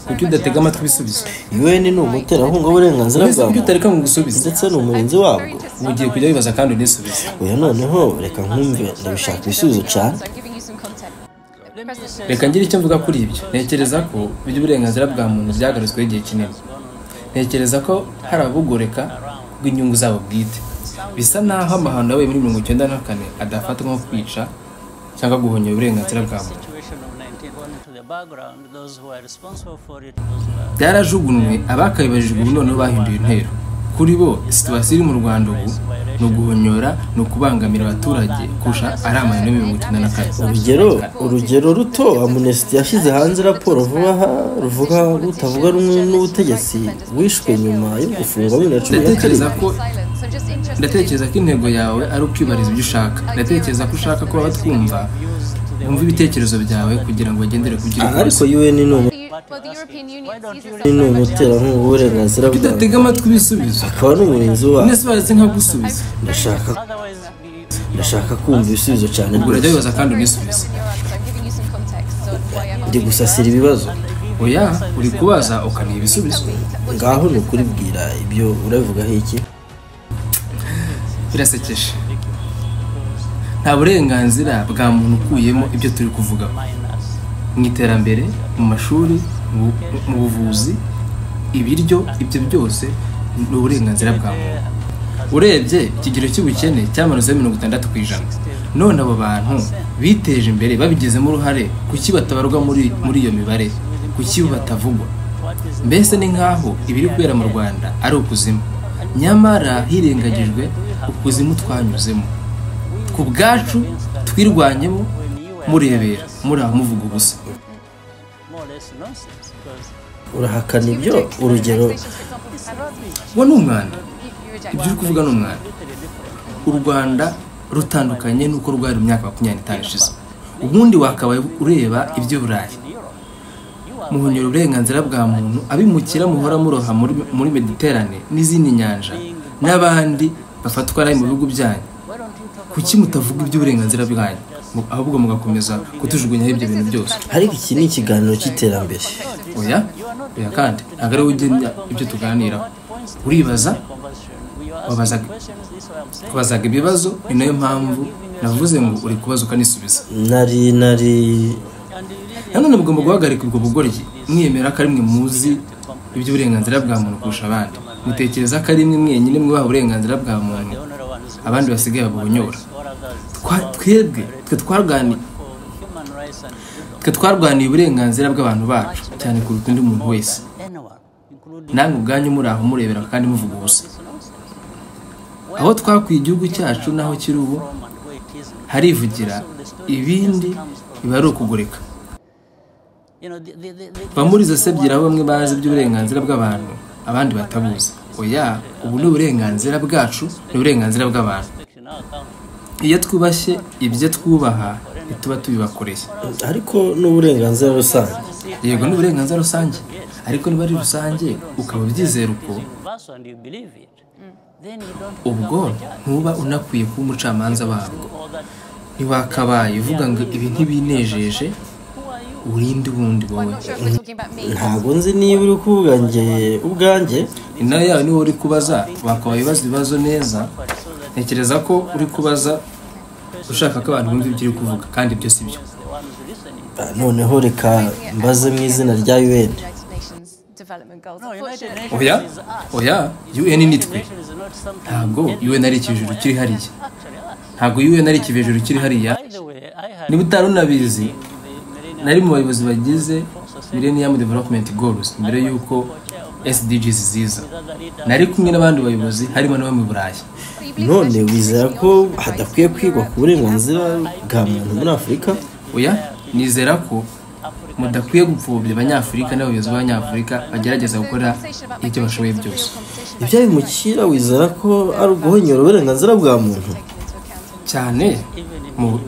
kuki udatega amatwi ibisubizo? UN ni umuterankunga w'uburenganzira bwa muntu utareka mu gusubiza ndetse ni umurinzi wabwo. mugiye kujya bibaza kandi unisubize. Oya noneho reka nkumve ndabishaka ibisubizo cyane. Reka ngire icyo mvuga kuri ibyo. Ntekereza ko iby'uburenganzira bwa muntu byagarutsweho igihe kinini. Ntekereza ko hari abugoreka bw'inyungu zabo bwite. Bisa naho amahano yabaye muri 1994 adafatwa nko kwica cyangwa guhonyora uburenganzira bwa muntu. Byarajugunwe abakayibajijwe ubu noneho bahinduye intero. Kuri bo situasiyo iri mu Rwanda ubu ni uguhonyora, ni ukubangamira abaturage kurusha ari amahano ya 1994. urugero ruto, Amnesty yashyize hanze raporo vuba aha ruvuga rutavuga rumwe n'ubutegetsi wishwe nyuma yo gufungwa muri 2017. Ndatekereza ko intego yawe ari ukwibariza ibyo ushaka. Ndatekereza ko ushaka ko abatwumva bumva ibitekerezo byawe kugira ngo bagendere kugira ariko UN ni umuterankunga w'uburenganzira bwa muntu. Udatega amatwi ibisubizo akaba n'umurinzi wabwo. nese baraze nka gusubiza. Ndashaka kumva ibisubizo cyane. Urajya bibaza kandi unisubize. Ndi gusasira ibibazo. Oya, uri kubaza ukaniha ibisubizo. Ngaho ni ukuri bwira ibyo urabivugaho iki? Birasekeje. Nta burenganzira bwa muntu ukuyemo ibyo turi kuvugaho. Mu iterambere, mu mashuri, mu buvuzi, ibiryo, ibyo byose ni uburenganzira bwa muntu. Urebye ikigero cy'ubukene cyamanuze 60%. None abo bantu biteje imbere babigezemo uruhare, kuki batabarwa muri iyo mibare? Kuki batavugwa? Mbese ni nkaho ibiri kubera mu Rwanda ari ukuzimu, nyamara hirengagijwe ukuzimu twanyuzemo. Ku bwacu twirwanyemo murebera muri aho muvuga ubusa. Urahakana ibyo? Urugero wo ni umwanda. Ibyo uri kuvuga ni umwanda. U Rwanda rutandukanye nuko rwari mu myaka 25 ishize. Ubundi wakabaye ureba ibyo Burayi. Muhonyora uburenganzira bwa muntu, abimukira muhora muroha muri Mediterane n'izindi nyanja n'abandi bafatwa ari mu bihugu byanyu. Kuki mutavuga iby'uburenganzira bwanyu ahubwo mugakomeza kutujugunyaho ibyo bintu byose? Ariko iki ni ikiganiro cy'iterambere. Oya kandi ntabwo ari ugenda ibyo tuganiraho. Uribaza, wabazaga ibibazo, ni nayo mpamvu navuze ngo uri kubaza ukanisubiza. Nanone mugomba guhagarika ubwo bugoryi, mwemera ko ari mwe muzi iby'uburenganzira bwa muntu kurusha abandi. Mutekereza ko ari mwe mwenyine mwubaha uburenganzira bwa muntu, abandi basigaye babuhonyora. Twe twarwaniye uburenganzira bw'abantu bacu cyane kuruta undi muntu wese. Namwe ubwanyu muri aho murebera kandi muvuga ubusa. Aho twakwiye igihugu cyacu naho kiri ubu harivugira, ibindi biba ari ukugoreka. Bamuriza sebyira bamwe bazi iby'uburenganzira bw'abantu abandi batabuzi. Oya, ubu ni uburenganzira bwacu, ni uburenganzira bw'abantu. Iyo twubashye ibyo twubaha bituba tubibakoreye. Ariko n'uburenganzira rusange. Yego ni uburenganzira rusange, ariko niba ari rusange ukaba ubyizera uko, ubwo ntuba unakwiye kuba umucamanza wabwo. Ntiwakabaye uvuga ngo ibi ntibinejeje urinde ubundi wowe. Ntabwo nzi niba uri kuvuga ubwanjye. Inayo yawe niwe uri kubaza, wakabaye ubaza ibibazo neza. Ntekereza ko uri kubaza ushaka ko abantu bumva ibyo uri kuvuga kandi ibyo si byo. Noneho reka mbaze mu izina rya UN. Oya, UN ni twe. Ntabwo UN ari ikijuru kiri hariya. Ntabwo UN ari ikijuru kiri hariya. Niba utarunabizi, nari mu bayobozi bagize Millennium Development Goals mbere yuko SDGs ziza. Nari kumwe n'abandi bayobozi harimo n'abo mu Burayi. None wizera ko hadakwiye kwigwa ku burenganzira bwa muntu muri Afurika? Oya, nizera ko mudakwiye gupfobya abanyafurika n'abayobozi b'abanyafurika bagerageza gukora ibyo bashoboye byose. Ibyo bimukira wizera ko ari uguhonyora uburenganzira bwa muntu? Cyane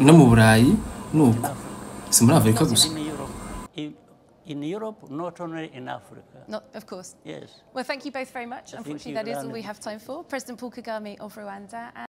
no mu Burayi nuko. Si muri Afurika gusa. In Europe, not only in Africa. Not, of course. Yes. Well, thank you both very much. Unfortunately, that is all we have time for. President Paul Kagame of Rwanda.